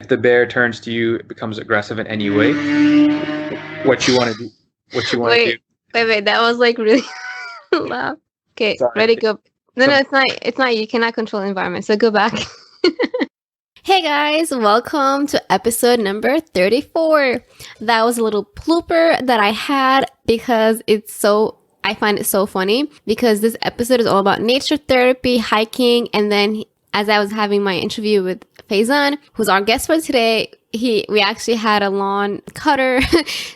If the bear turns to you, it becomes aggressive in any way, what you want to do, what you want to do. Wait. That was like really loud. Okay, Sorry. ready, go. No, it's not. It's not. You cannot control the environment. So go back. Hey guys, welcome to episode number 34. That was a little blooper that I had because I find it so funny because this episode is all about nature therapy, hiking, and then as I was having my interview with Faizan, who's our guest for today, we actually had a lawn cutter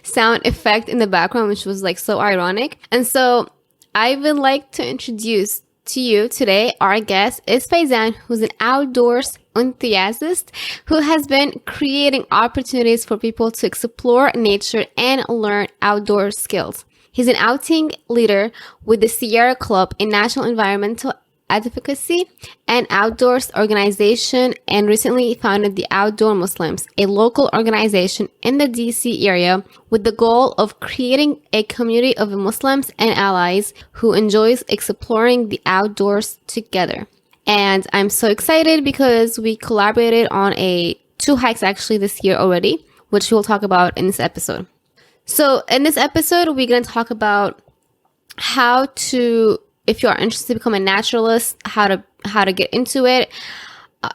sound effect in the background, which was like so ironic. And so I would like to introduce to you today, our guest is Faizan, who's an outdoors enthusiast who has been creating opportunities for people to explore nature and learn outdoor skills. He's an outing leader with the Sierra Club, a national environmental advocacy and outdoors organization, and recently founded the Outdoor Muslims, a local organization in the DC area with the goal of creating a community of Muslims and allies who enjoys exploring the outdoors together. And I'm so excited because we collaborated on two hikes actually this year already, which we'll talk about in this episode. So in this episode, we're going to talk about how to, if you are interested to become a naturalist, how to get into it,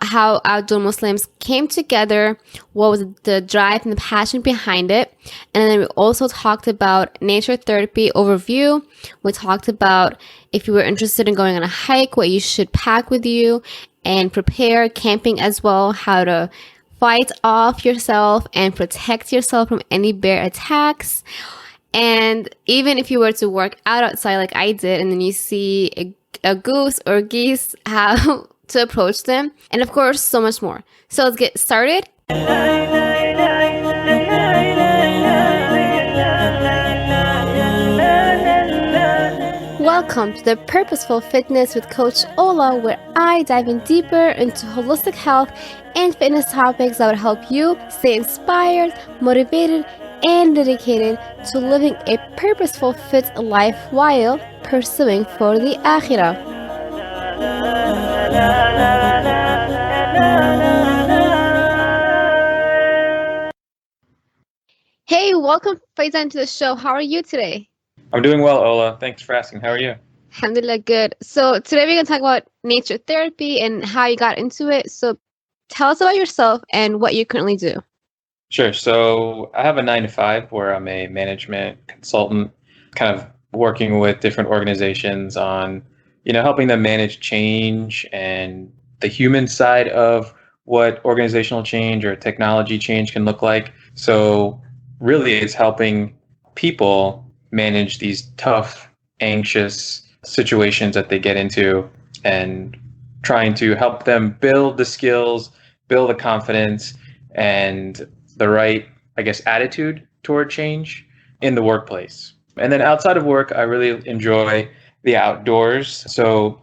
how Outdoor Muslims came together, what was the drive and the passion behind it. And then we also talked about nature therapy overview. We talked about if you were interested in going on a hike, what you should pack with you and prepare, camping as well, how to fight off yourself and protect yourself from any bear attacks. And even if you were to work out outside like I did, and then you see a goose or geese, how to approach them, and of course, so much more. So let's get started. Welcome to the Purposeful Fitness with Coach Ola, where I dive in deeper into holistic health and fitness topics that would help you stay inspired, motivated, and dedicated to living a purposeful, fit life while pursuing for the Akhirah. Hey, welcome Faizan to the show. How are you today? I'm doing well, Ola. Thanks for asking. How are you? Alhamdulillah, good. So today we're going to talk about nature therapy and how you got into it. So tell us about yourself and what you currently do. Sure. So I have a 9-to-5 where I'm a management consultant, kind of working with different organizations on, helping them manage change and the human side of what organizational change or technology change can look like. So really it's helping people manage these tough, anxious situations that they get into and trying to help them build the skills, build the confidence, and the right, attitude toward change in the workplace. And then outside of work, I really enjoy the outdoors. So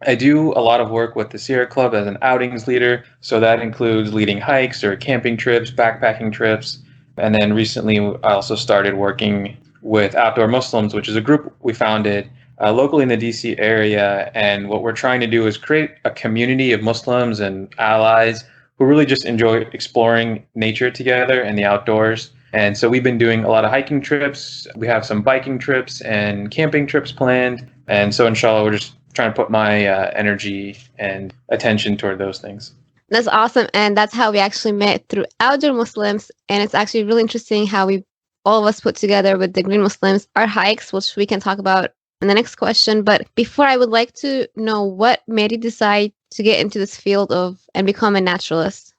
I do a lot of work with the Sierra Club as an outings leader. So that includes leading hikes or camping trips, backpacking trips. And then recently, I also started working with Outdoor Muslims, which is a group we founded locally in the DC area. And what we're trying to do is create a community of Muslims and allies who really just enjoy exploring nature together and the outdoors. And so we've been doing a lot of hiking trips. We have some biking trips and camping trips planned. And so inshallah, we're just trying to put my energy and attention toward those things. That's awesome. And that's how we actually met, through Outdoor Muslims. And it's actually really interesting how all of us put together with the Green Muslims our hikes, which we can talk about in the next question. But before, I would like to know what made you decide to get into this field and become a naturalist.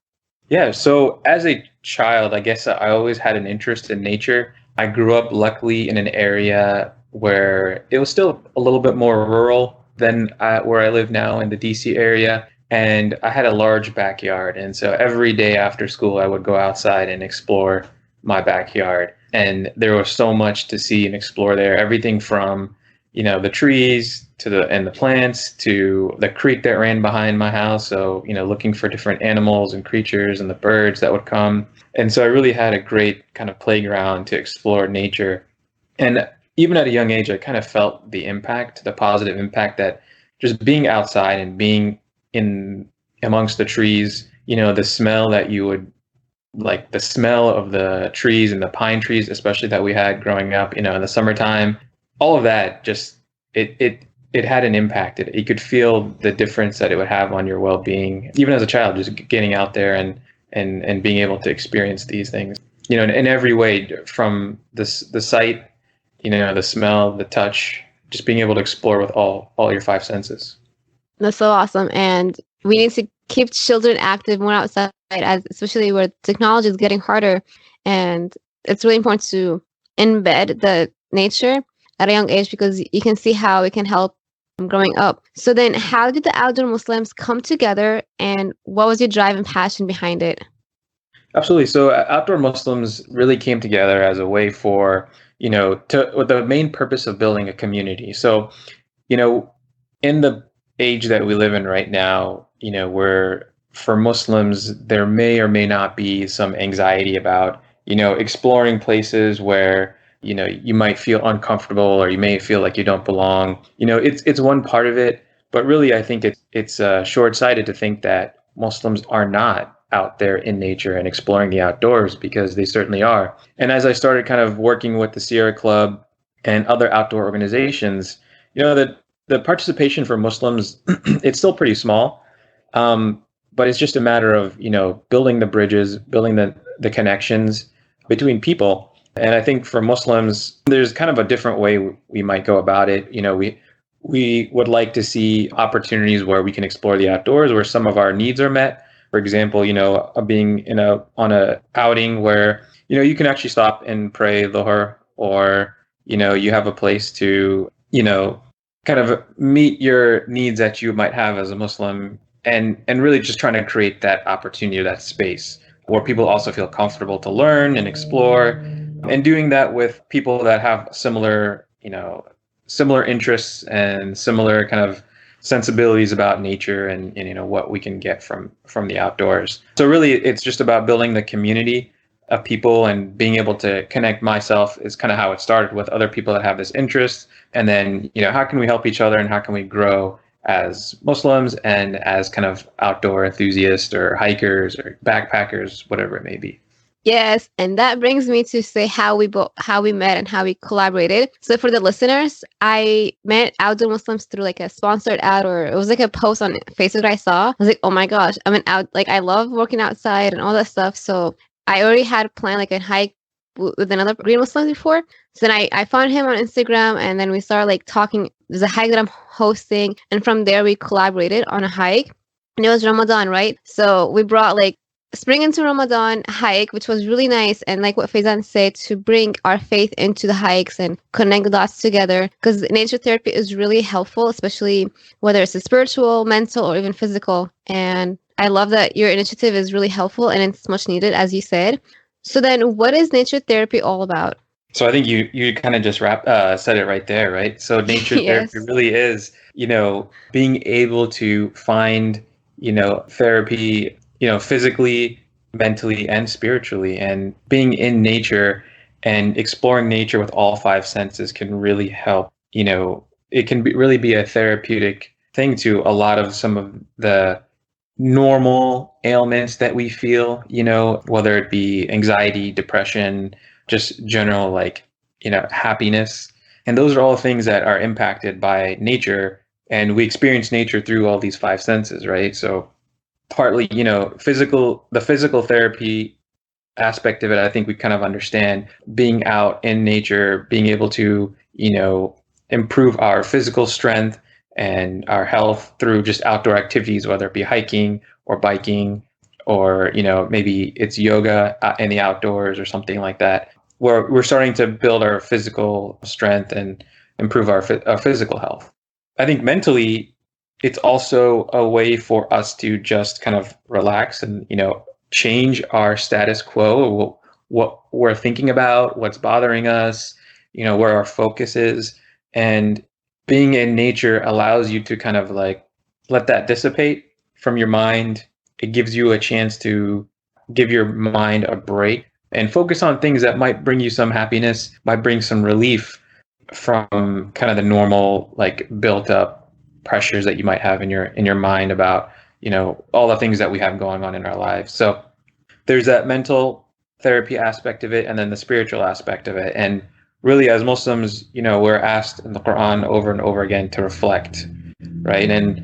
Yeah, so as a child, I guess I always had an interest in nature. I grew up luckily in an area where it was still a little bit more rural than where I live now in the DC area. And I had a large backyard. And so every day after school, I would go outside and explore my backyard. And there was so much to see and explore there. Everything from, the trees to the plants to the creek that ran behind my house. So, looking for different animals and creatures and the birds that would come. And so I really had a great kind of playground to explore nature. And even at a young age, I kind of felt the positive impact that just being outside and being in amongst the trees, the smell that you would like the smell of the trees and the pine trees, especially that we had growing up, in the summertime, all of that just it had an impact. You could feel the difference that it would have on your well-being, even as a child, just getting out there and being able to experience these things, in every way, from the sight, the smell, the touch, just being able to explore with all your five senses. That's so awesome. And we need to keep children active more outside, especially where technology is getting harder. And it's really important to embed the nature at a young age, because you can see how it can help growing up. So then how did the outdoor Muslims come together, and what was your drive and passion behind it? Absolutely. So outdoor Muslims really came together as a way for, with the main purpose of building a community. So, in the age that we live in right now, where for Muslims, there may or may not be some anxiety about, exploring places where, you might feel uncomfortable, or you may feel like you don't belong. It's one part of it, but really I think it's short-sighted to think that Muslims are not out there in nature and exploring the outdoors, because they certainly are. And as I started kind of working with the Sierra Club and other outdoor organizations, the participation for Muslims, it's still pretty small, but it's just a matter of building the bridges, building the connections between people. And I think for Muslims, there's kind of a different way we might go about it. We would like to see opportunities where we can explore the outdoors, where some of our needs are met. For example, being on a outing where you can actually stop and pray Dhuhr, or you have a place to kind of meet your needs that you might have as a Muslim, and really just trying to create that opportunity, that space where people also feel comfortable to learn and explore, and doing that with people that have similar interests and similar kind of sensibilities about nature, and what we can get from the outdoors. So really it's just about building the community of people and being able to connect myself is kind of how it started, with other people that have this interest. And then, how can we help each other, and how can we grow as Muslims and as kind of outdoor enthusiasts or hikers or backpackers, whatever it may be. Yes, and that brings me to say how we met and how we collaborated. So for the listeners, I met outdoor Muslims through like a sponsored ad, or it was like a post on Facebook that I saw. I was like, oh my gosh, I love working outside and all that stuff. So I already had planned like a hike with another green Muslim before. So then I found him on Instagram, and then we started like talking. There's a hike that I'm hosting, and from there we collaborated on a hike. And it was Ramadan, right? So we brought like spring into Ramadan hike, which was really nice. And like what Faizan said, to bring our faith into the hikes and connect the dots together, because nature therapy is really helpful, especially whether it's a spiritual, mental, or even physical. And I love that your initiative is really helpful, and it's much needed, as you said. So then what is nature therapy all about? So I think you kind of just said it right there, right? So nature Yes. therapy really is, being able to find, therapy, physically, mentally, and spiritually, and being in nature and exploring nature with all five senses can really help. It can really be a therapeutic thing to a lot of some of the normal ailments that we feel, whether it be anxiety, depression, just general happiness. And those are all things that are impacted by nature, and we experience nature through all these five senses, right? So partly, the physical therapy aspect of it, I think we kind of understand, being out in nature, being able to, improve our physical strength and our health through just outdoor activities, whether it be hiking or biking, or, maybe it's yoga in the outdoors or something like that, where we're starting to build our physical strength and improve our physical health. I think mentally, it's also a way for us to just kind of relax and, change our status quo, what we're thinking about, what's bothering us, where our focus is. And being in nature allows you to kind of like let that dissipate from your mind. It gives you a chance to give your mind a break and focus on things that might bring you some happiness, might bring some relief from kind of the normal, like, built up pressures that you might have in your mind about, all the things that we have going on in our lives. So there's that mental therapy aspect of it and then the spiritual aspect of it. And really, as Muslims, we're asked in the Quran over and over again to reflect, right? And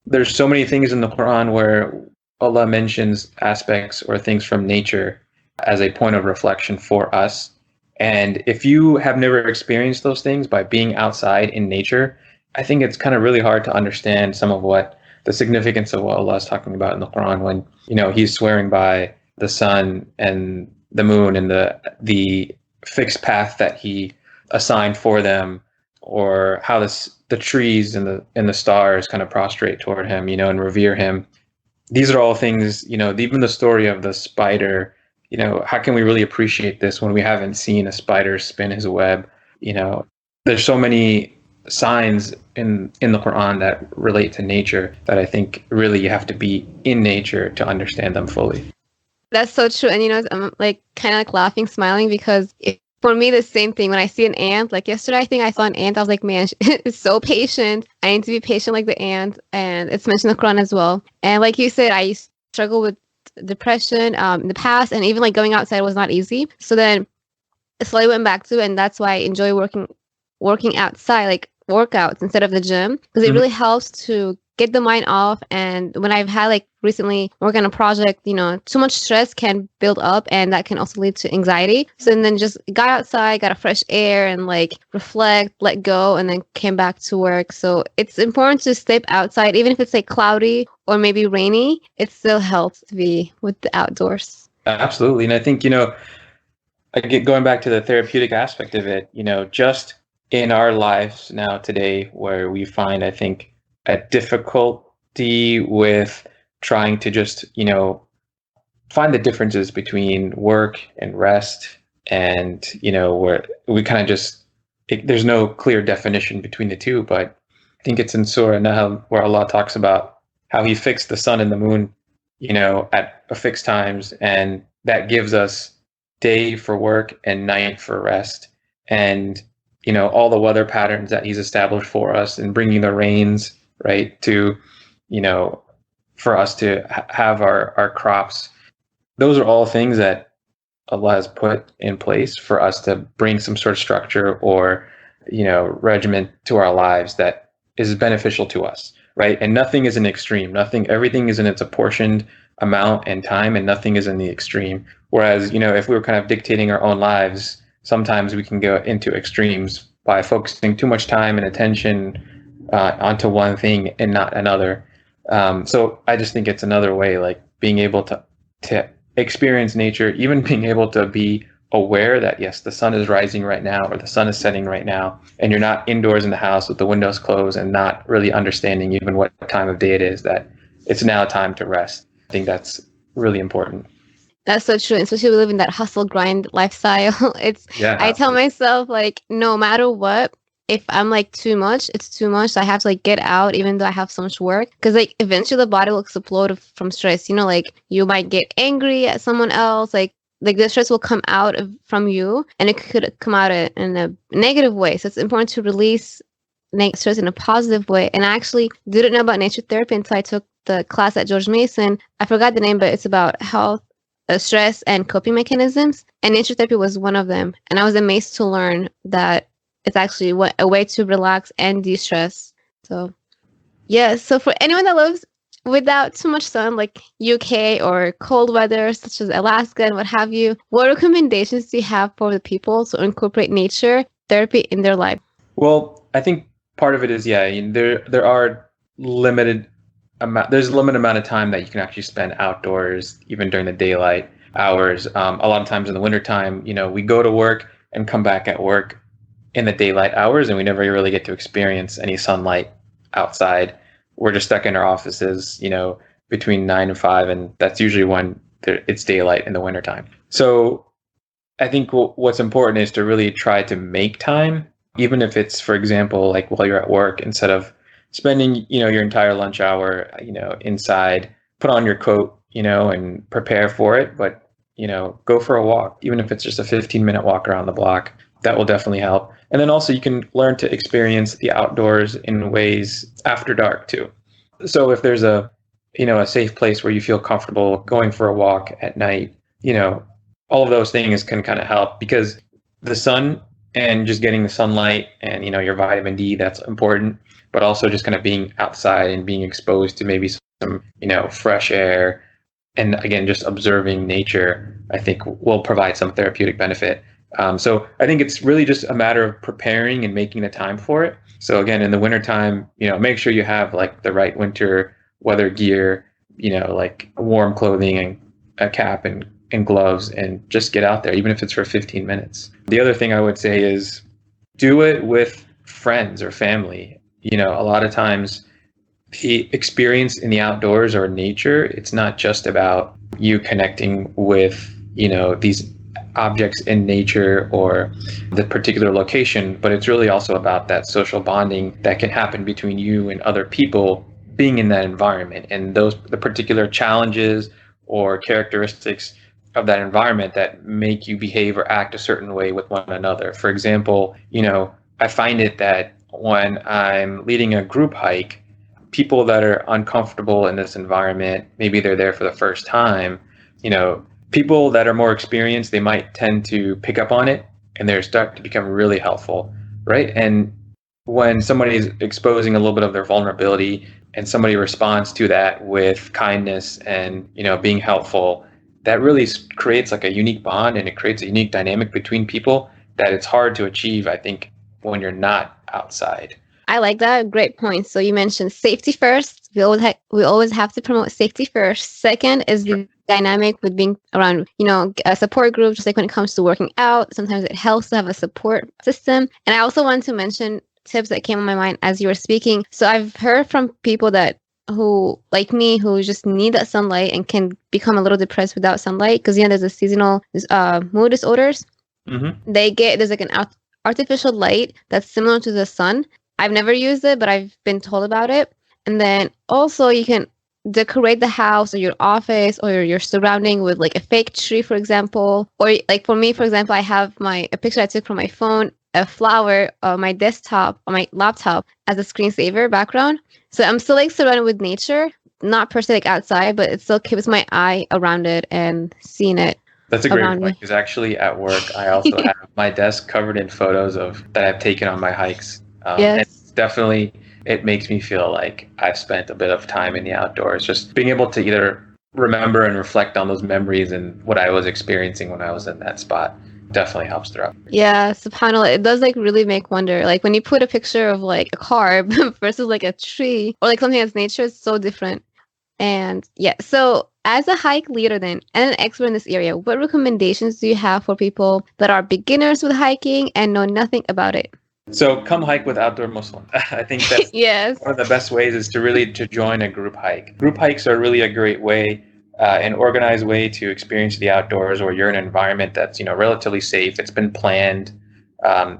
there's so many things in the Quran where Allah mentions aspects or things from nature as a point of reflection for us. And if you have never experienced those things by being outside in nature, I think it's kind of really hard to understand some of what the significance of what Allah is talking about in the Quran when, he's swearing by the sun and the moon and the fixed path that he assigned for them, or how the trees and the stars kind of prostrate toward him, and revere him. These are all things, even the story of the spider, how can we really appreciate this when we haven't seen a spider spin his web? There's so many signs in the Quran that relate to nature that I think really you have to be in nature to understand them fully. That's so true. And I'm like kind of like laughing, smiling, because for me, the same thing. When I see an ant, like yesterday, I think I saw an ant. I was like, man, it's so patient. I need to be patient like the ant. And it's mentioned in the Quran as well. And like you said, I struggle with depression in the past, and even like going outside was not easy. So then I slowly went back to it, and that's why I enjoy working outside, like workouts instead of the gym, because it really helps to get the mind off. And when I've had like recently work on a project, too much stress can build up, and that can also lead to anxiety. So and then just got outside, got a fresh air, and like reflect, let go, and then came back to work. So it's important to step outside, even if it's like cloudy or maybe rainy. It still helps to be with the outdoors. Absolutely. And I think, going back to the therapeutic aspect of it, just in our lives now today, where we find, I think, a difficulty with trying to just, find the differences between work and rest, and, where we kind of just, there's no clear definition between the two. But I think it's in Surah Nahl where Allah talks about how he fixed the sun and the moon, at fixed times, and that gives us day for work and night for rest. And, all the weather patterns that he's established for us, and bringing the rains, right, to, for us to have our crops. Those are all things that Allah has put in place for us to bring some sort of structure or, regimen to our lives that is beneficial to us, right? And nothing is an extreme. Everything is in its apportioned amount and time, and nothing is in the extreme. Whereas, if we were kind of dictating our own lives, sometimes we can go into extremes by focusing too much time and attention onto one thing and not another. So I just think it's another way, like being able to experience nature, even being able to be aware that, yes, the sun is rising right now, or the sun is setting right now, and you're not indoors in the house with the windows closed and not really understanding even what time of day it is, that it's now time to rest. I think that's really important. That's so true, especially we live in that hustle grind lifestyle. I tell myself, like, no matter what, if I'm like too much, it's too much. So I have to like get out, even though I have so much work, because like eventually the body will explode from stress. Like you might get angry at someone else, like the stress will come out from you, and it could come out in a negative way. So it's important to release stress in a positive way. And I actually didn't know about nature therapy until I took the class at George Mason. I forgot the name, but it's about health, stress, and coping mechanisms. And nature therapy was one of them. And I was amazed to learn that it's actually a way to relax and de-stress. So, yeah. So for anyone that lives without too much sun, like UK or cold weather, such as Alaska and what have you, what recommendations do you have for the people to incorporate nature therapy in their life? Well, I think part of it is, there are there's a limited amount of time that you can actually spend outdoors, even during the daylight hours. A lot of times in the wintertime, we go to work and come back at work in the daylight hours, and we never really get to experience any sunlight outside. We're just stuck in our offices, between 9 and 5, and that's usually when it's daylight in the wintertime. So I think what's important is to really try to make time, even if it's, for example, like while you're at work, instead of spending, your entire lunch hour, inside, put on your coat, and prepare for it. But, go for a walk, even if it's just a 15-minute walk around the block. That will definitely help. And then also you can learn to experience the outdoors in ways after dark too. So if there's a a safe place where you feel comfortable going for a walk at night, all of those things can kind of help, because the sun and just getting the sunlight and, your vitamin D, that's important, but also just kind of being outside and being exposed to maybe some, fresh air. And again, just observing nature, I think will provide some therapeutic benefit. So I think it's really just a matter of preparing and making the time for it. So again, in the wintertime, make sure you have like the right winter weather gear, like warm clothing and a cap and gloves, and just get out there, even if it's for 15 minutes. The other thing I would say is do it with friends or family. A lot of times the experience in the outdoors or nature, it's not just about you connecting with, these objects in nature or the particular location, but it's really also about that social bonding that can happen between you and other people being in that environment, and the particular challenges or characteristics of that environment that make you behave or act a certain way with one another. For example, I find it that when I'm leading a group hike, people that are uncomfortable in this environment, maybe they're there for the first time, people that are more experienced, they might tend to pick up on it and they start to become really helpful, right? And when somebody is exposing a little bit of their vulnerability and somebody responds to that with kindness and, being helpful, that really creates like a unique bond, and it creates a unique dynamic between people that it's hard to achieve, I think, when you're not outside. I like that. Great point. So you mentioned safety first. We always have to promote safety first. Second is the dynamic with being around, a support group, just like when it comes to working out. Sometimes it helps to have a support system. And I also want to mention tips that came on my mind as you were speaking. So I've heard from people who, like me, who just need that sunlight and can become a little depressed without sunlight, because, there's a seasonal mood disorders. Mm-hmm. There's like an artificial light that's similar to the sun. I've never used it, but I've been told about it. And then also you can decorate the house or your office or your surrounding with like a fake tree, for example. Or like for me, for example, I have a picture I took from my phone, a flower on my desktop, on my laptop as a screensaver background. So I'm still like surrounded with nature, not per se like outside, but it still keeps my eye around it and seeing it. That's a great point, because actually at work, I also have my desk covered in photos that I've taken on my hikes. Yes. And definitely, it makes me feel like I've spent a bit of time in the outdoors, just being able to either remember and reflect on those memories and what I was experiencing when I was in that spot. Definitely helps throughout. Yeah, subhanAllah, it does like really make wonder. Like when you put a picture of like a car versus like a tree or like something that's nature, it's so different. And yeah, so as a hike leader then and an expert in this area, what recommendations do you have for people that are beginners with hiking and know nothing about it? So come hike with Outdoor Muslim. I think that's yes. One of the best ways is to join a group hike. Group hikes are really a great way, an organized way to experience the outdoors, where you're in an environment that's relatively safe. It's been planned.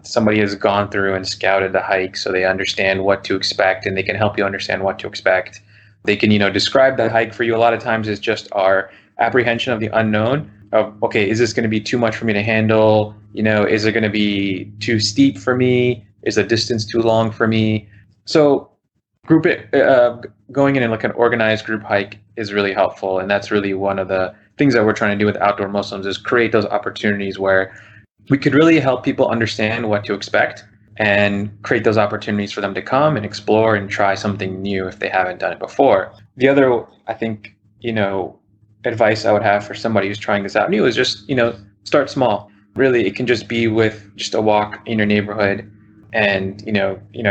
Somebody has gone through and scouted the hike, so they understand what to expect, and they can help you understand what to expect. They can describe the hike for you. A lot of times it's just our apprehension of the unknown. Of, okay, is this going to be too much for me to handle? Is it going to be too steep for me? Is the distance too long for me? So going in like an organized group hike is really helpful. And that's really one of the things that we're trying to do with Outdoor Muslims, is create those opportunities where we could really help people understand what to expect and create those opportunities for them to come and explore and try something new if they haven't done it before. The other, I think, advice I would have for somebody who's trying this out new is just, start small. Really, it can just be with just a walk in your neighborhood, and,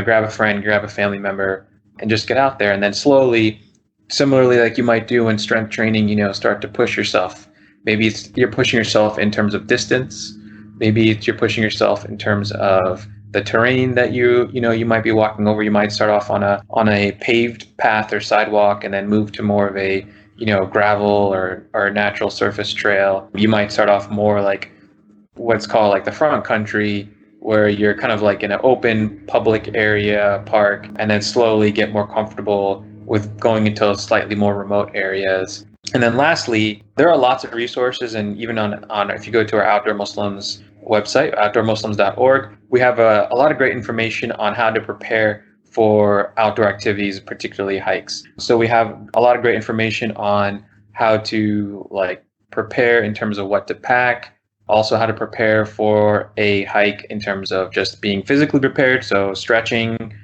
grab a friend, grab a family member, and just get out there. And then slowly, similarly, like you might do in strength training, start to push yourself. Maybe you're pushing yourself in terms of distance. Maybe you're pushing yourself in terms of the terrain that you might be walking over. You might start off on a paved path or sidewalk, and then move to more of a gravel or natural surface trail. You might start off more like what's called like the front country, where you're kind of like in an open public area, park, and then slowly get more comfortable with going into slightly more remote areas. And then lastly, there are lots of resources, and even on if you go to our Outdoor Muslims website, outdoormuslims.org, we have a lot of great information on how to prepare for outdoor activities, particularly hikes. So we have a lot of great information on how to like prepare in terms of what to pack, also how to prepare for a hike in terms of just being physically prepared, so stretching,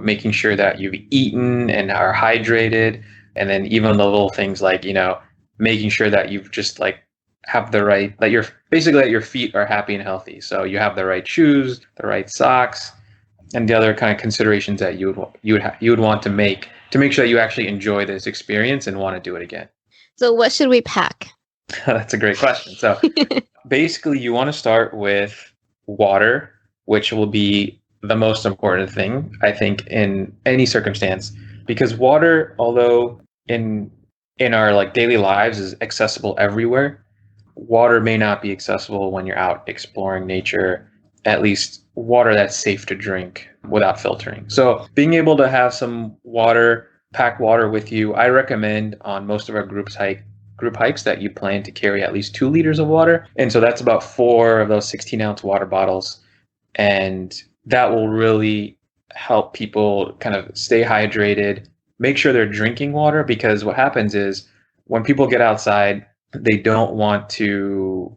making sure that you've eaten and are hydrated, and then even the little things like, making sure that you've just like have the right, that your feet are happy and healthy. So you have the right shoes, the right socks, and the other kind of considerations that you would want to make sure that you actually enjoy this experience and want to do it again. So what should we pack? That's a great question. So basically you want to start with water, which will be the most important thing, I think, in any circumstance, because water, although in our like daily lives is accessible everywhere, water may not be accessible when you're out exploring nature, at least water that's safe to drink without filtering. So being able to have some water, pack water with you, I recommend on most of our group hikes that you plan to carry at least 2 liters of water. And so that's about 4 of those 16-ounce water bottles. And that will really help people kind of stay hydrated, make sure they're drinking water, because what happens is when people get outside, they don't want to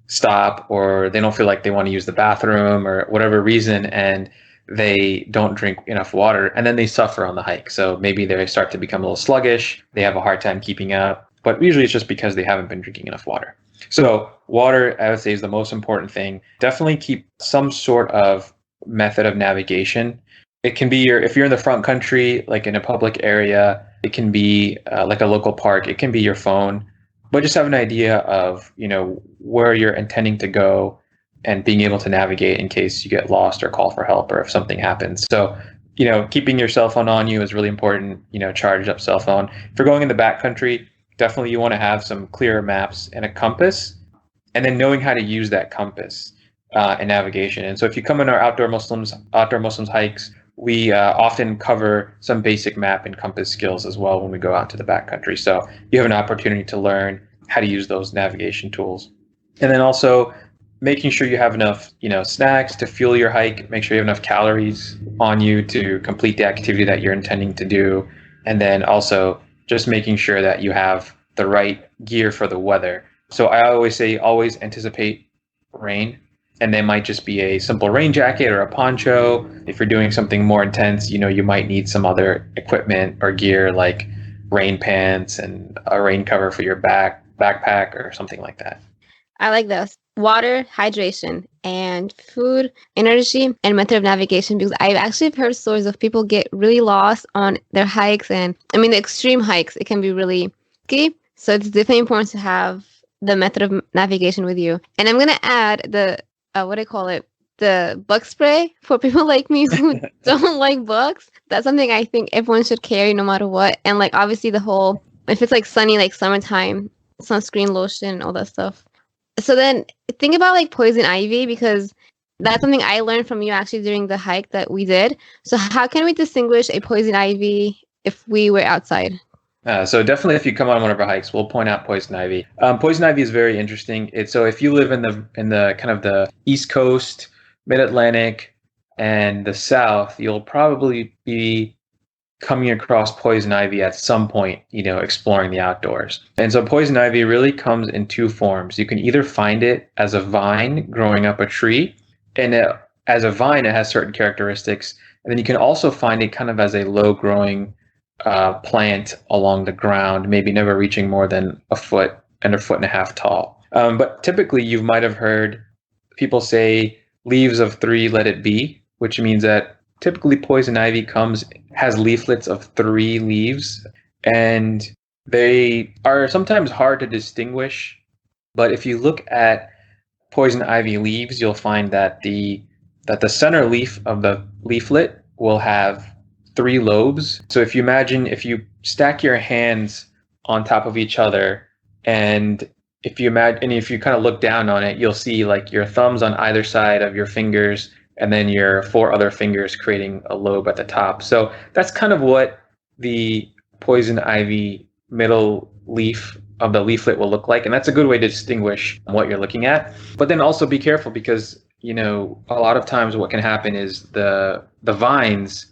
stop, or they don't feel like they want to use the bathroom or whatever reason, and they don't drink enough water, and then they suffer on the hike. So maybe they start to become a little sluggish, they have a hard time keeping up, but usually it's just because they haven't been drinking enough water. So water, I would say, is the most important thing. Definitely keep some sort of method of navigation. It can be if you're in the front country, like in a public area, it can be like a local park, it can be your phone, but just have an idea of, where you're intending to go and being able to navigate in case you get lost or call for help or if something happens. So, keeping your cell phone on you is really important, charged up cell phone. If you're going in the backcountry, definitely you want to have some clear maps and a compass, and then knowing how to use that compass in navigation. And so if you come in our outdoor Muslims hikes, we often cover some basic map and compass skills as well when we go out to the backcountry. So you have an opportunity to learn how to use those navigation tools. And then also making sure you have enough, snacks to fuel your hike, make sure you have enough calories on you to complete the activity that you're intending to do. And then also just making sure that you have the right gear for the weather. So I always say, always anticipate rain. And they might just be a simple rain jacket or a poncho. If you're doing something more intense, you might need some other equipment or gear like rain pants and a rain cover for your backpack or something like that. I like this. Water, hydration, and food, energy, and method of navigation, because I've actually heard stories of people get really lost on their hikes. And the extreme hikes, it can be really key. So it's definitely important to have the method of navigation with you. And I'm going to add the the bug spray for people like me who don't like bugs. That's something I think everyone should carry no matter what. And like obviously if it's like sunny, like summertime, sunscreen, lotion, all that stuff. So then think about like poison ivy, because that's something I learned from you actually during the hike that we did. So how can we distinguish a poison ivy if we were outside? So definitely, if you come on one of our hikes, we'll point out poison ivy. Poison ivy is very interesting. So if you live in the kind of the East Coast, Mid-Atlantic, and the South, you'll probably be coming across poison ivy at some point, exploring the outdoors. And so poison ivy really comes in 2 forms. You can either find it as a vine growing up a tree, and as a vine, it has certain characteristics. And then you can also find it kind of as a low-growing plant along the ground, maybe never reaching more than a foot and a foot and a half tall. But typically you might have heard people say leaves of 3, let it be, which means that typically poison ivy has leaflets of 3 leaves, and they are sometimes hard to distinguish. But if you look at poison ivy leaves, you'll find that the center leaf of the leaflet will have 3 lobes. So if you stack your hands on top of each other, and if you kind of look down on it, you'll see like your thumbs on either side of your fingers, and then your 4 other fingers creating a lobe at the top. So that's kind of what the poison ivy middle leaf of the leaflet will look like. And that's a good way to distinguish what you're looking at. But then also be careful, because, a lot of times what can happen is the vines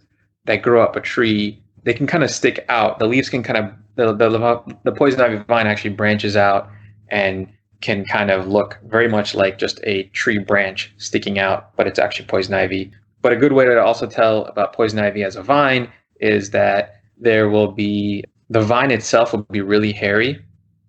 that grow up a tree, they can kind of stick out. The leaves can kind of the poison ivy vine actually branches out and can kind of look very much like just a tree branch sticking out, but it's actually poison ivy. But a good way to also tell about poison ivy as a vine is that the vine itself will be really hairy.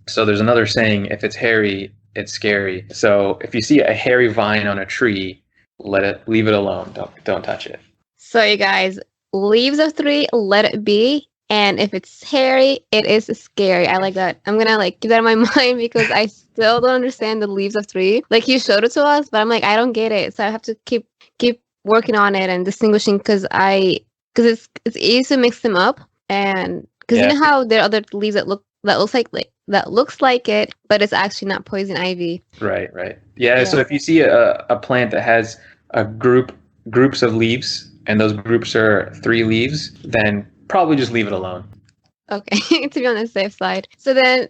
So there's another saying, if it's hairy, it's scary. So if you see a hairy vine on a tree, leave it alone. Don't touch it. So you guys, leaves of three, let it be. And if it's hairy, it is scary. I like that. I'm gonna keep that in my mind because I still don't understand the leaves of three. Like you showed it to us, but I'm like, I don't get it. So I have to keep working on it and distinguishing because it's easy to mix them up. And because you know how there are other leaves that looks like it, but it's actually not poison ivy. Right. Yeah. So if you see a plant that has groups of leaves, and those groups are 3 leaves, then probably just leave it alone. Okay, to be on the safe side. So then,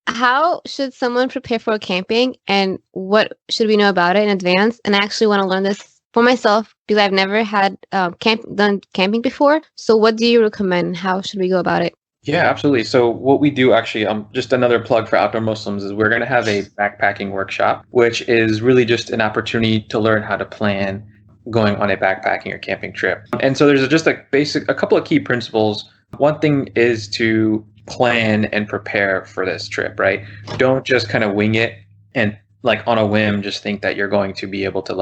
how should someone prepare for camping, and what should we know about it in advance? And I actually want to learn this for myself because I've never had done camping before. So what do you recommend? How should we go about it? Yeah, absolutely. So what we do actually, just another plug for Outdoor Muslims, is we're going to have a backpacking workshop, which is really just an opportunity to learn how to plan going on a backpacking or camping trip. And so there's just a couple of key principles. One thing is to plan and prepare for this trip, right? Don't just kind of wing it and on a whim, just think that you're going to be able to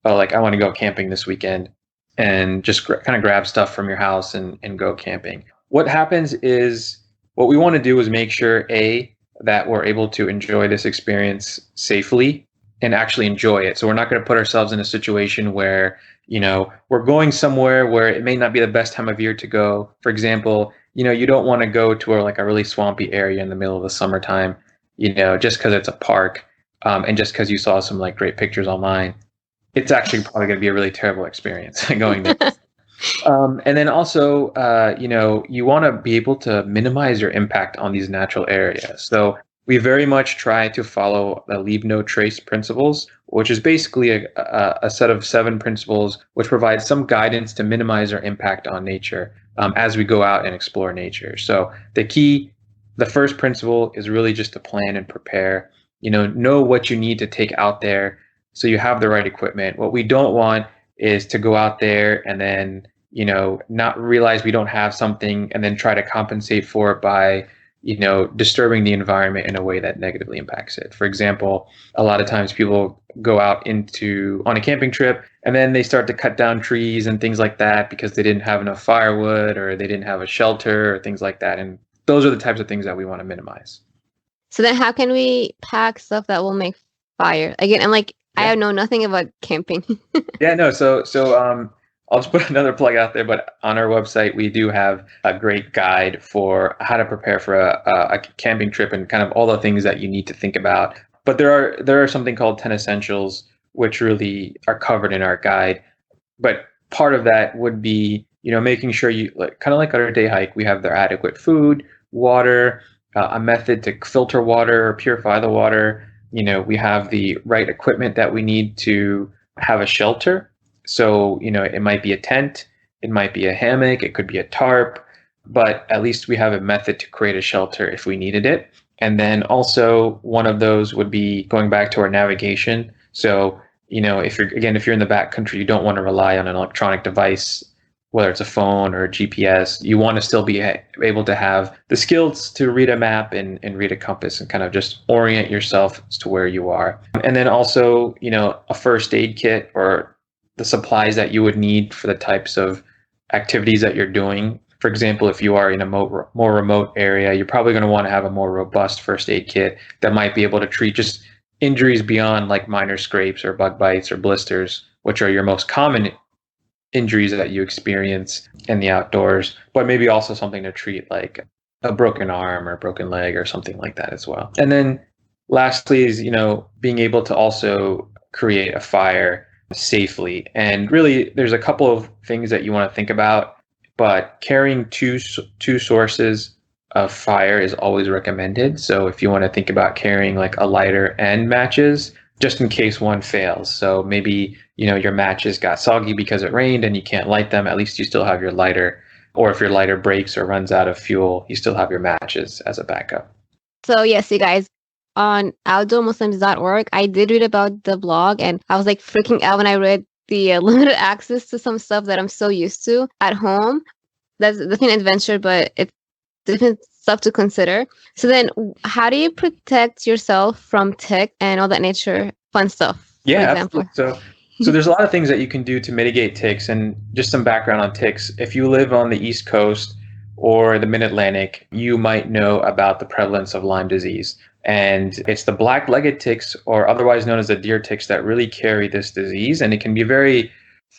I want to go camping this weekend and just kind of grab stuff from your house and go camping. What happens is what we want to do is make sure, that we're able to enjoy this experience safely and actually enjoy it. So we're not going to put ourselves in a situation where, we're going somewhere where it may not be the best time of year to go. For example, you don't want to go to a really swampy area in the middle of the summertime, just because it's a park, and just because you saw some great pictures online. It's actually probably going to be a really terrible experience going there. And then also, you want to be able to minimize your impact on these natural areas. So we very much try to follow the leave no trace principles, which is basically a set of 7 principles which provide some guidance to minimize our impact on nature as we go out and explore nature. So the first principle is really just to plan and prepare. Know what you need to take out there so you have the right equipment. What we don't want is to go out there and then, not realize we don't have something and then try to compensate for it by, disturbing the environment in a way that negatively impacts it. For example, a lot of times people go out on a camping trip and then they start to cut down trees and things like that because they didn't have enough firewood or they didn't have a shelter or things like that. And those are the types of things that we want to minimize. So then how can we pack stuff that will make fire? Again, I know nothing about camping. Yeah, no. So I'll just put another plug out there, but on our website, we do have a great guide for how to prepare for a camping trip and kind of all the things that you need to think about. But there are something called 10 essentials, which really are covered in our guide. But part of that would be, making sure you kind of like on our day hike, we have the adequate food, water, a method to filter water or purify the water. We have the right equipment that we need to have a shelter. So, it might be a tent, it might be a hammock, it could be a tarp, but at least we have a method to create a shelter if we needed it. And then also one of those would be going back to our navigation. So, if you're in the backcountry, you don't want to rely on an electronic device, whether it's a phone or a GPS. You want to still be able to have the skills to read a map and read a compass and kind of just orient yourself as to where you are. And then also, a first aid kit or the supplies that you would need for the types of activities that you're doing. For example, if you are in a more remote area, you're probably going to want to have a more robust first aid kit that might be able to treat just injuries beyond minor scrapes or bug bites or blisters, which are your most common injuries that you experience in the outdoors, but maybe also something to treat like a broken arm or broken leg or something like that as well. And then lastly is, being able to also create a fire safely. And really, there's a couple of things that you want to think about, but carrying two sources of fire is always recommended. So if you want to think about carrying a lighter and matches, just in case one fails. So maybe, your matches got soggy because it rained and you can't light them. At least you still have your lighter. Or if your lighter breaks or runs out of fuel, you still have your matches as a backup. So yes, you guys, on outdoormuslims.org, I did read about the blog, and I was like freaking out when I read the limited access to some stuff that I'm so used to at home. That's definitely an adventure, but it's different stuff to consider. So then, how do you protect yourself from tick and all that nature fun stuff? Yeah, for example? absolutely. So there's a lot of things that you can do to mitigate ticks, and just some background on ticks. If you live on the East Coast or the Mid-Atlantic, you might know about the prevalence of Lyme disease. And it's the black-legged ticks, or otherwise known as the deer ticks, that really carry this disease. And it can be very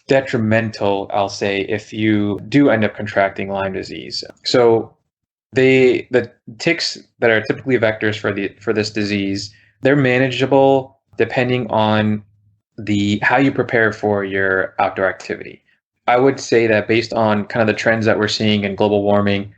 detrimental, I'll say, if you do end up contracting Lyme disease. So the ticks that are typically vectors for this disease, they're manageable depending on how you prepare for your outdoor activity. I would say that based on kind of the trends that we're seeing in global warming,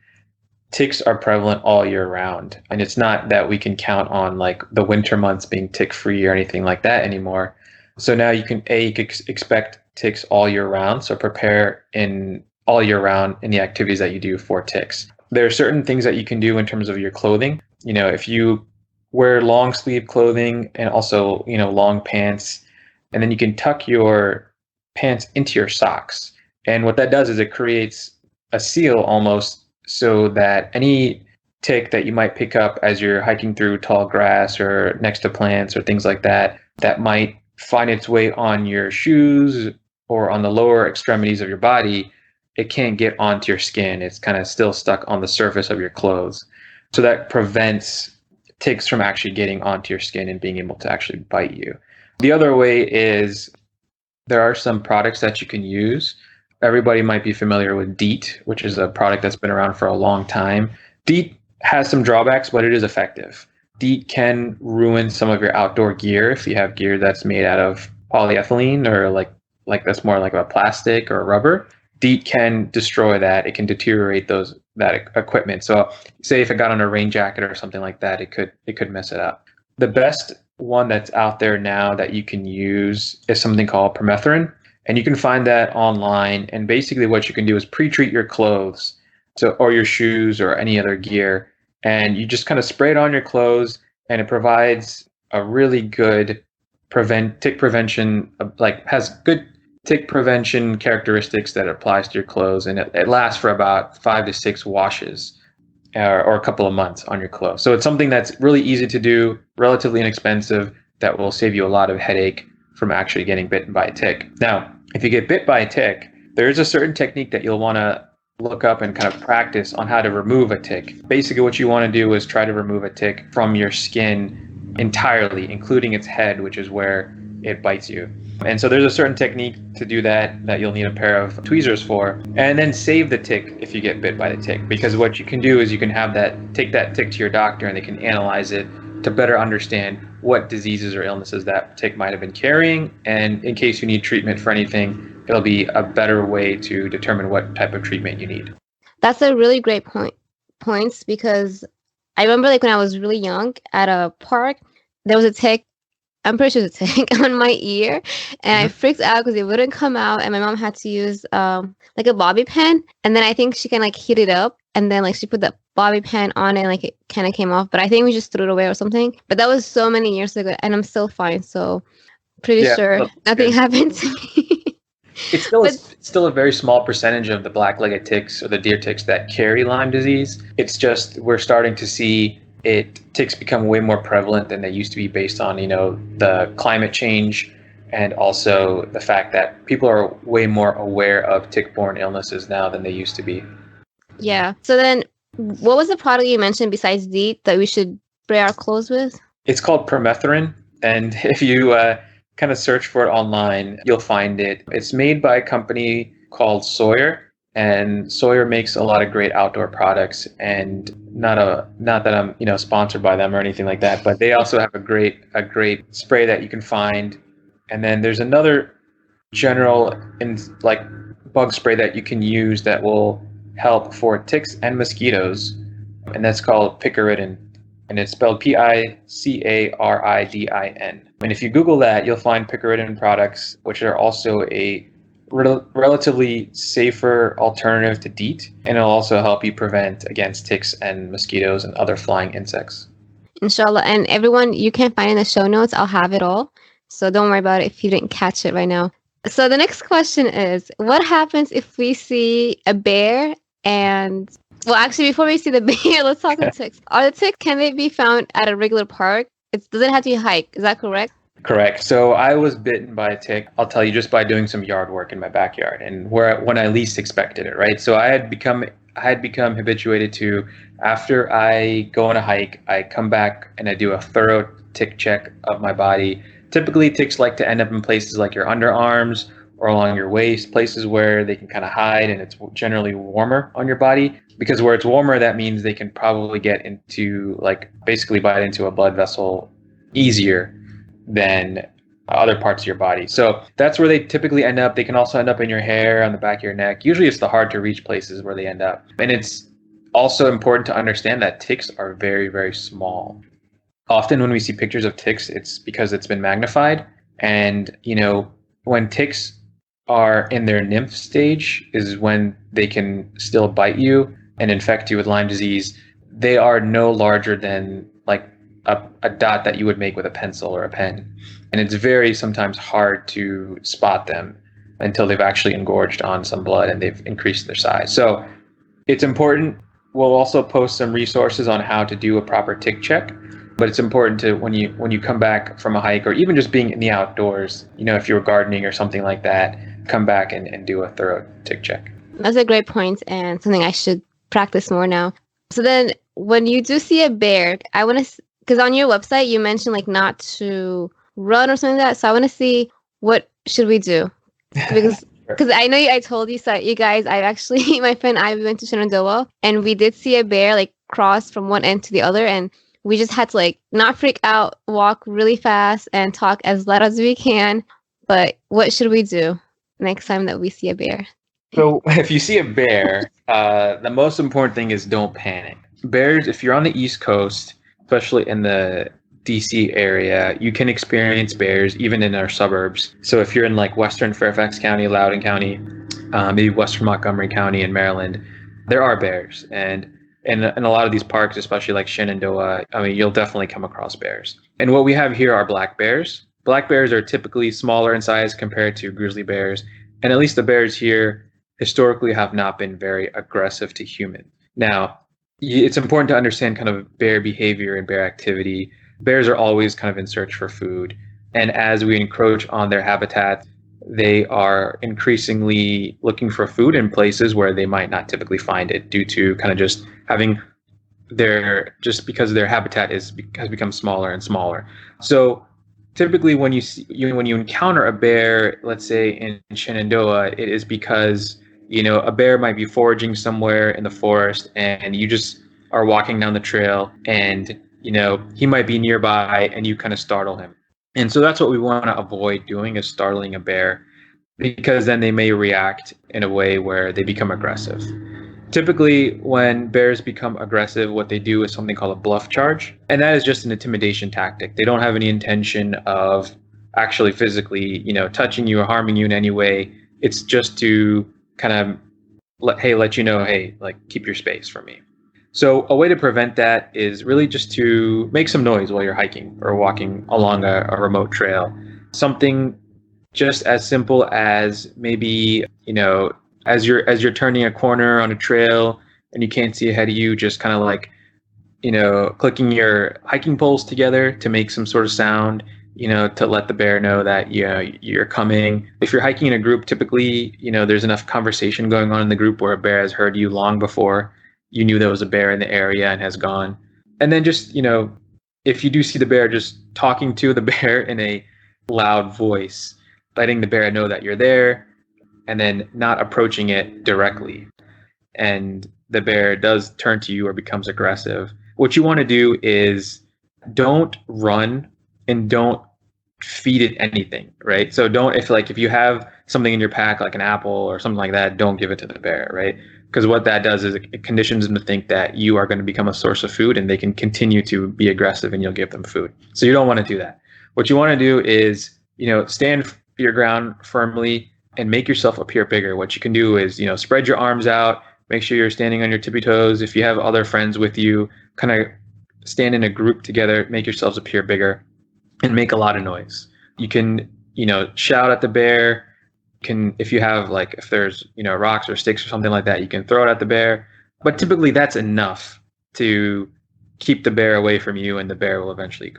ticks are prevalent all year round. And it's not that we can count on like the winter months being tick free or anything like that anymore. So now you can expect ticks all year round. So prepare in all year round in the activities that you do for ticks. There are certain things that you can do in terms of your clothing. If you wear long sleeve clothing and also, long pants, and then you can tuck your pants into your socks. And what that does is it creates a seal almost, so that any tick that you might pick up as you're hiking through tall grass or next to plants or things like that, that might find its way on your shoes or on the lower extremities of your body, it can't get onto your skin. It's kind of still stuck on the surface of your clothes. So that prevents ticks from actually getting onto your skin and being able to actually bite you. The other way is there are some products that you can use. Everybody might be familiar with DEET, which is a product that's been around for a long time. DEET has some drawbacks, but it is effective. DEET can ruin some of your outdoor gear if you have gear that's made out of polyethylene or like that's more like a plastic or rubber. DEET can destroy that. It can deteriorate that equipment. So say if it got on a rain jacket or something like that, it could mess it up. The best one that's out there now that you can use is something called permethrin. And you can find that online. And basically what you can do is pre-treat your clothes, or your shoes or any other gear. And you just kind of spray it on your clothes, and it provides a really good tick prevention, has good tick prevention characteristics that applies to your clothes. And it lasts for about 5 to 6 washes or a couple of months on your clothes. So it's something that's really easy to do, relatively inexpensive, that will save you a lot of headache from actually getting bitten by a tick. Now, if you get bit by a tick, there is a certain technique that you'll want to look up and kind of practice on how to remove a tick. Basically, what you want to do is try to remove a tick from your skin entirely, including its head, which is where it bites you. And so there's a certain technique to do that you'll need a pair of tweezers for, and then save the tick if you get bit by the tick. Because what you can do is you can take that tick to your doctor, and they can analyze it to better understand what diseases or illnesses that tick might have been carrying. And in case you need treatment for anything, it'll be a better way to determine what type of treatment you need. That's a really great points, because I remember when I was really young at a park, there was a tick. I'm pretty sure it was a tick on my ear, and I freaked out because it wouldn't come out, and my mom had to use a bobby pin, and then I think she can heat it up, and then she put the bobby pin on it, and it kind of came off, but I think we just threw it away or something. But that was so many years ago, and I'm still fine, so pretty sure nothing happened to me. It's still a very small percentage of the black-legged ticks or the deer ticks that carry Lyme disease. It's just we're starting to see ticks become way more prevalent than they used to be, based on the climate change, and also the fact that people are way more aware of tick-borne illnesses now than they used to be. Yeah. So then, what was the product you mentioned besides DEET that we should spray our clothes with? It's called permethrin, and if you kind of search for it online, you'll find it. It's made by a company called Sawyer. And Sawyer makes a lot of great outdoor products, and not that I'm sponsored by them or anything like that, but they also have a great spray that you can find. And then there's another general bug spray that you can use that will help for ticks and mosquitoes, and that's called picaridin. and it's spelled Picaridin. And if you Google that, you'll find picaridin products, which are also a relatively safer alternative to DEET, and it'll also help you prevent against ticks and mosquitoes and other flying insects. Inshallah. And everyone, you can find in the show notes. I'll have it all. So don't worry about it if you didn't catch it right now. So the next question is, what happens if we see a bear and... Well, actually, before we see the bear, let's talk about ticks. Are the ticks, can they be found at a regular park? It doesn't have to be a hike. Is that correct? Correct. So I was bitten by a tick, I'll tell you, just by doing some yard work in my backyard, and when I least expected it, right? So I had become habituated to, after I go on a hike, I come back and I do a thorough tick check of my body. Typically, ticks like to end up in places like your underarms or along your waist, places where they can kind of hide and it's generally warmer on your body. Because where it's warmer, that means they can probably get into, like, basically bite into a blood vessel easier than other parts of your body. So that's where they typically end up. They can also end up in your hair, on the back of your neck. Usually it's the hard to reach places where they end up. And it's also important to understand that ticks are very, very small. Often when we see pictures of ticks, it's because it's been magnified. And, when ticks are in their nymph stage is when they can still bite you and infect you with Lyme disease. They are no larger than like a dot that you would make with a pencil or a pen. And it's very sometimes hard to spot them until they've actually engorged on some blood and they've increased their size. So it's important. We'll also post some resources on how to do a proper tick check. But it's important to, when you come back from a hike or even just being in the outdoors, if you're gardening or something like that, come back and do a thorough tick check. That's a great point and something I should practice more now. So then when you do see a bear, I want to, because on your website you mentioned like not to run or something like that. So I want to see, what should we do? Because I know I told you, so you guys, my friend and I, we went to Shenandoah and we did see a bear like cross from one end to the other, and we just had to like not freak out, walk really fast and talk as loud as we can. But what should we do next time that we see a bear? So if you see a bear, the most important thing is don't panic. Bears, if you're on the East Coast, especially in the DC area, you can experience bears even in our suburbs. So if you're in like Western Fairfax County, Loudoun County, maybe Western Montgomery County in Maryland, there are bears. And in a lot of these parks, especially like Shenandoah, you'll definitely come across bears. And what we have here are black bears. Black bears are typically smaller in size compared to grizzly bears. And at least the bears here historically have not been very aggressive to humans. Now, it's important to understand kind of bear behavior and bear activity. Bears are always kind of in search for food. And as we encroach on their habitat, they are increasingly looking for food in places where they might not typically find it due to kind of just having because their habitat has become smaller and smaller. So typically when you encounter a bear, let's say in Shenandoah, it is because a bear might be foraging somewhere in the forest and you just are walking down the trail and he might be nearby and you kind of startle him. And so that's what we want to avoid doing, is startling a bear, because then they may react in a way where they become aggressive. Typically, when bears become aggressive, what they do is something called a bluff charge. And that is just an intimidation tactic. They don't have any intention of actually physically, touching you or harming you in any way. It's just to kind of let you know, hey, like, keep your space from me. So a way to prevent that is really just to make some noise while you're hiking or walking along a remote trail. Something just as simple as maybe, as you're turning a corner on a trail and you can't see ahead of you, just kind of like, clicking your hiking poles together to make some sort of sound, to let the bear know that, you're coming. If you're hiking in a group, typically, there's enough conversation going on in the group where a bear has heard you long before you knew there was a bear in the area and has gone. And then just, if you do see the bear, just talking to the bear in a loud voice, letting the bear know that you're there, and then not approaching it directly. And the bear does turn to you or becomes aggressive. What you want to do is don't run and don't feed it anything, right? So if you have something in your pack, like an apple or something like that, don't give it to the bear, right? because what that does is it conditions them to think that you are going to become a source of food and they can continue to be aggressive and you'll give them food. So you don't want to do that. What you want to do is, stand your ground firmly and make yourself appear bigger. What you can do is, spread your arms out, make sure you're standing on your tippy toes. If you have other friends with you, kind of stand in a group together, make yourselves appear bigger and make a lot of noise. You can, shout at the bear. If you have if there's, rocks or sticks or something like that, you can throw it at the bear. But typically that's enough to keep the bear away from you, and the bear will eventually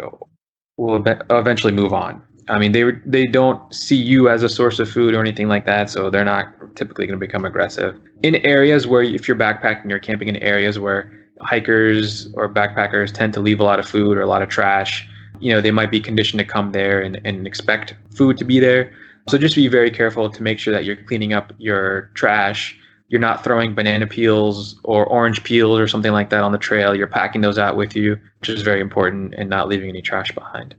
move on. I mean, they don't see you as a source of food or anything like that, so they're not typically going to become aggressive. In areas where, if you're backpacking or camping in areas where hikers or backpackers tend to leave a lot of food or a lot of trash, they might be conditioned to come there and expect food to be there. So just be very careful to make sure that you're cleaning up your trash. You're not throwing banana peels or orange peels or something like that on the trail. You're packing those out with you, which is very important, and not leaving any trash behind.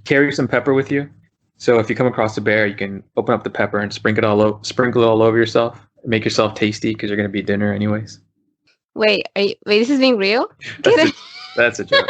Carry some pepper with you. So if you come across a bear, you can open up the pepper and sprinkle it all over yourself. Make yourself tasty, because you're going to be dinner anyways. Wait, this is being real? That's a joke.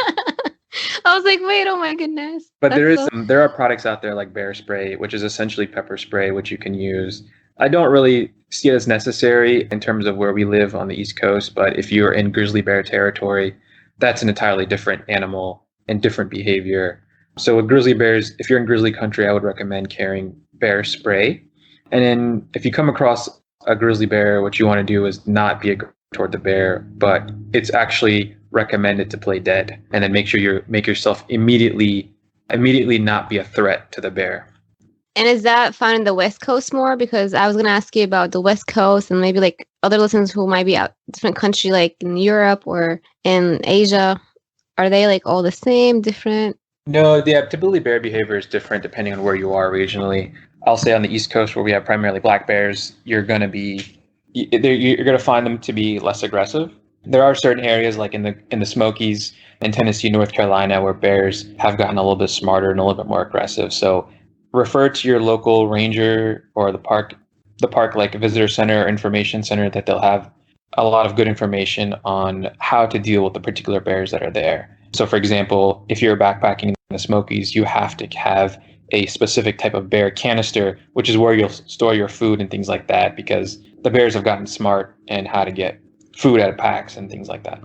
I was like, wait, oh my goodness. But there are products out there like bear spray, which is essentially pepper spray, which you can use. I don't really see it as necessary in terms of where we live on the East Coast, but if you're in grizzly bear territory, that's an entirely different animal and different behavior. So with grizzly bears, if you're in grizzly country, I would recommend carrying bear spray. And then if you come across a grizzly bear, what you want to do is not be aggressive toward the bear, but it's actually recommended to play dead, and then make sure you make yourself immediately not be a threat to the bear. And is that found in the West Coast more? Because I was going to ask you about the West Coast and maybe other listeners who might be out different country, like in Europe or in Asia. Are they all the same, different? No, yeah, typically bear behavior is different depending on where you are regionally. I'll say on the East Coast, where we have primarily black bears, you're going to find them to be less aggressive. There are certain areas like in the Smokies in Tennessee, North Carolina, where bears have gotten a little bit smarter and a little bit more aggressive. So refer to your local ranger or the park visitor center or information center, that they'll have a lot of good information on how to deal with the particular bears that are there. So for example, if you're backpacking in the Smokies, you have to have a specific type of bear canister, which is where you'll store your food and things like that, because the bears have gotten smart in how to get food out of packs and things like that.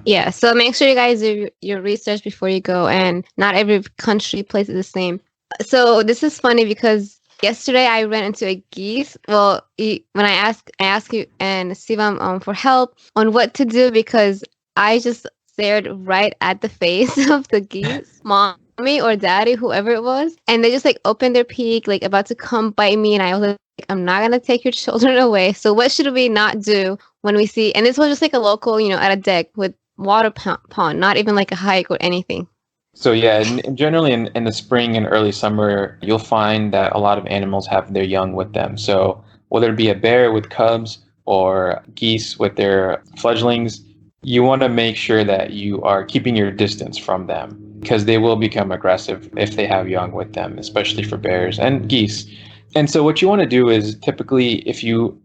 Yeah, so make sure you guys do your research before you go, and not every country place is the same. So this is funny because yesterday I ran into a geese. Well, when I asked you and Sivam for help on what to do, because I just stared right at the face of the geese, mommy or daddy, whoever it was, and they just opened their beak, about to come bite me, and I was like, I'm not gonna take your children away. So what should we not do when we see? And this was just a local, at a deck with water pond, not even a hike or anything. So yeah, generally in the spring and early summer, you'll find that a lot of animals have their young with them. So whether it be a bear with cubs or geese with their fledglings, you want to make sure that you are keeping your distance from them, because they will become aggressive if they have young with them, especially for bears and geese. And so what you want to do is, typically, if you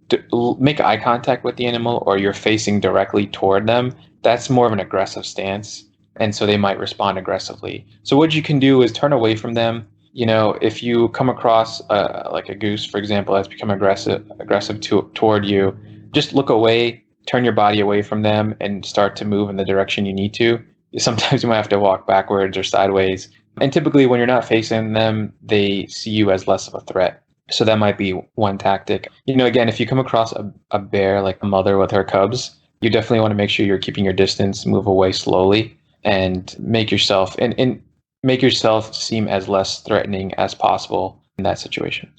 make eye contact with the animal or you're facing directly toward them, that's more of an aggressive stance. And so they might respond aggressively. So what you can do is turn away from them. If you come across a goose, for example, that's become aggressive toward you, just look away, turn your body away from them, and start to move in the direction you need to. Sometimes you might have to walk backwards or sideways. And typically when you're not facing them, they see you as less of a threat. So that might be one tactic. Again, if you come across a bear, like a mother with her cubs, you definitely want to make sure you're keeping your distance, move away slowly, and make yourself seem as less threatening as possible in that situation.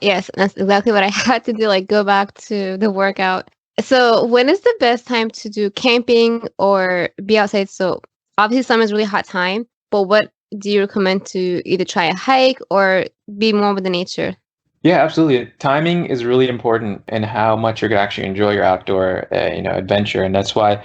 Yes, that's exactly what I had to do, go back to the workout. So when is the best time to do camping or be outside? So obviously summer is really hot time, but what do you recommend to either try a hike or be more with the nature? Yeah, absolutely. Timing is really important in how much you're going to actually enjoy your outdoor, adventure. And that's why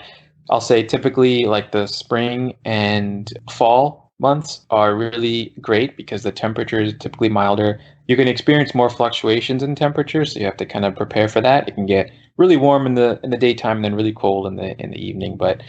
I'll say typically the spring and fall, months are really great because the temperature is typically milder. You can experience more fluctuations in temperature, so you have to kind of prepare for that. It can get really warm in the daytime and then really cold in the evening, but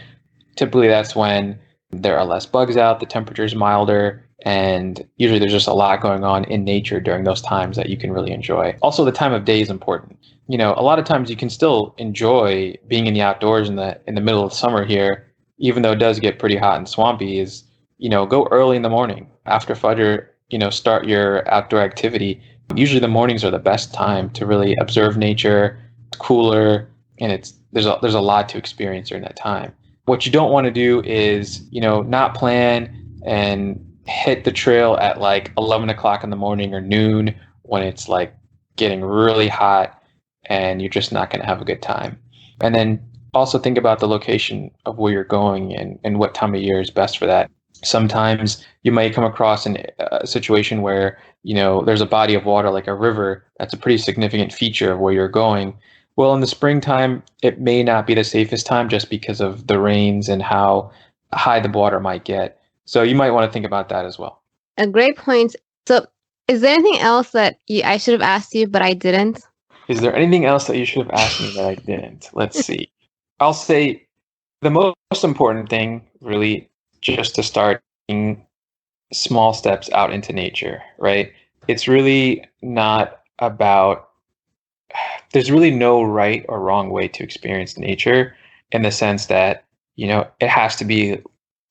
typically that's when there are less bugs out, the temperature is milder, and usually there's just a lot going on in nature during those times that you can really enjoy. Also, the time of day is important. A lot of times you can still enjoy being in the outdoors in the middle of summer here, even though it does get pretty hot and swampy, is, go early in the morning after Fajr, start your outdoor activity. Usually the mornings are the best time to really observe nature. It's cooler, and there's a lot to experience during that time. What you don't want to do is, not plan and hit the trail at like 11 o'clock in the morning or noon when it's like getting really hot and you're just not going to have a good time. And then also think about the location of where you're going and what time of year is best for that. Sometimes you might come across a situation where, there's a body of water like a river. That's a pretty significant feature of where you're going. Well, in the springtime, it may not be the safest time just because of the rains and how high the water might get. So you might want to think about that as well. A great point. So is there anything else that I should have asked you, but I didn't? Is there anything else that you should have asked me that I didn't? Let's see. I'll say the most important thing, really, just to start taking small steps out into nature, right? It's really not about, there's really no right or wrong way to experience nature, in the sense that, it has to be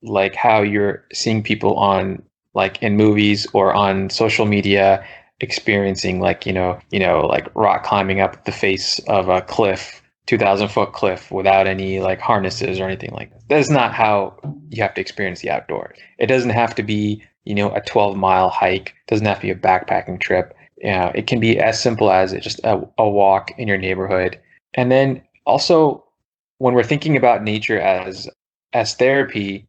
like how you're seeing people on, like in movies or on social media, experiencing like, like rock climbing up the face of a cliff, 2,000-foot cliff without any like harnesses or anything like that. That's not how you have to experience the outdoors. It doesn't have to be, a 12-mile hike. It doesn't have to be a backpacking trip. It can be as simple as just a walk in your neighborhood. And then also, when we're thinking about nature as therapy,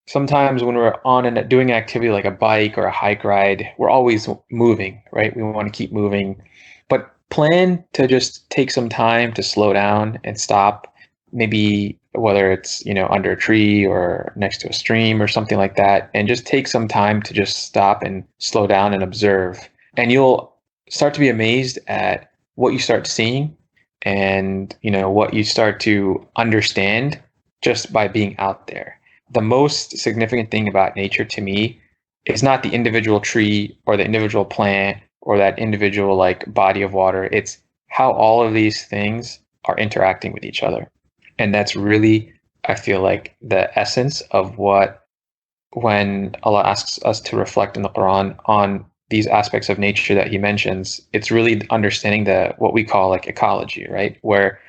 sometimes when we're on and doing an activity like a bike or a hike ride, we're always moving, right? We want to keep moving, but plan to just take some time to slow down and stop. Maybe whether it's, under a tree or next to a stream or something like that, and just take some time to just stop and slow down and observe. And you'll start to be amazed at what you start seeing and, what you start to understand just by being out there. The most significant thing about nature to me is not the individual tree or the individual plant or that individual like body of water. It's how all of these things are interacting with each other. And that's really, I feel like, the essence of when Allah asks us to reflect in the Quran on these aspects of nature that he mentions, it's really understanding what we call like ecology, right? Where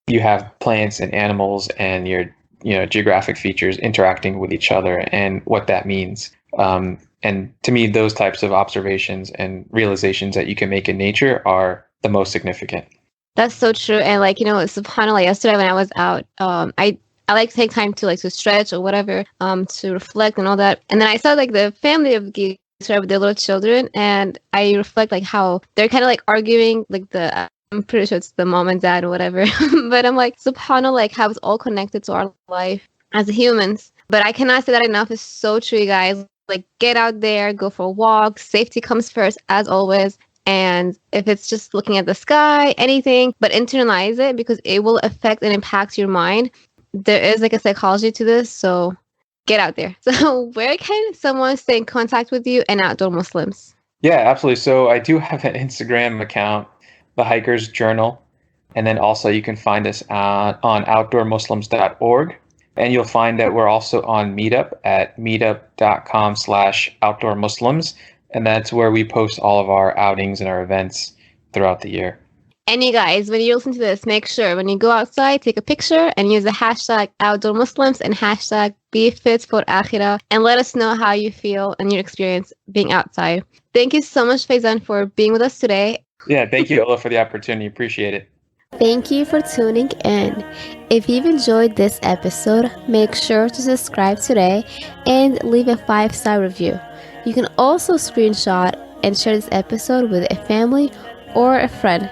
you have plants and animals and your geographic features interacting with each other and what that means. And to me, those types of observations and realizations that you can make in nature are the most significant. That's so true. And like, subhanAllah, yesterday when I was out, I like to take time to stretch or whatever, to reflect and all that. And then I saw like the family of geese with their little children, and I reflect like how they're kind of like arguing, like I'm pretty sure it's the mom and dad or whatever. But I'm like, subhanAllah, like how it's all connected to our life as humans. But I cannot say that enough. It's so true, you guys. Like, get out there, go for a walk. Safety comes first, as always. And if it's just looking at the sky, anything, but internalize it, because it will affect and impact your mind. There is like a psychology to this, so get out there. So where can someone stay in contact with you and Outdoor Muslims? Yeah, absolutely. So I do have an Instagram account, The Hiker's Journal. And then also you can find us on outdoormuslims.org. And you'll find that we're also on Meetup at meetup.com/outdoormuslims. And that's where we post all of our outings and our events throughout the year. And you guys, when you listen to this, make sure when you go outside, take a picture and use the hashtag Outdoor Muslims and hashtag #BeFitForAkhirah, and let us know how you feel and your experience being outside. Thank you so much, Faizan, for being with us today. Yeah, thank you, Ola, for the opportunity. Appreciate it. Thank you for tuning in. If you've enjoyed this episode, make sure to subscribe today and leave a 5-star review. You can also screenshot and share this episode with a family or a friend.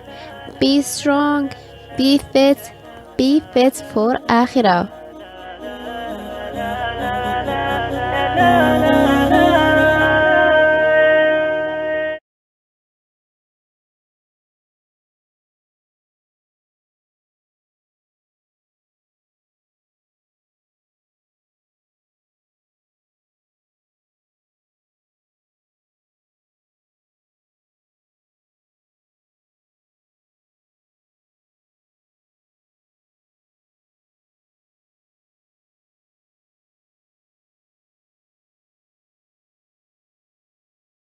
Be strong, be fit for Akhirah.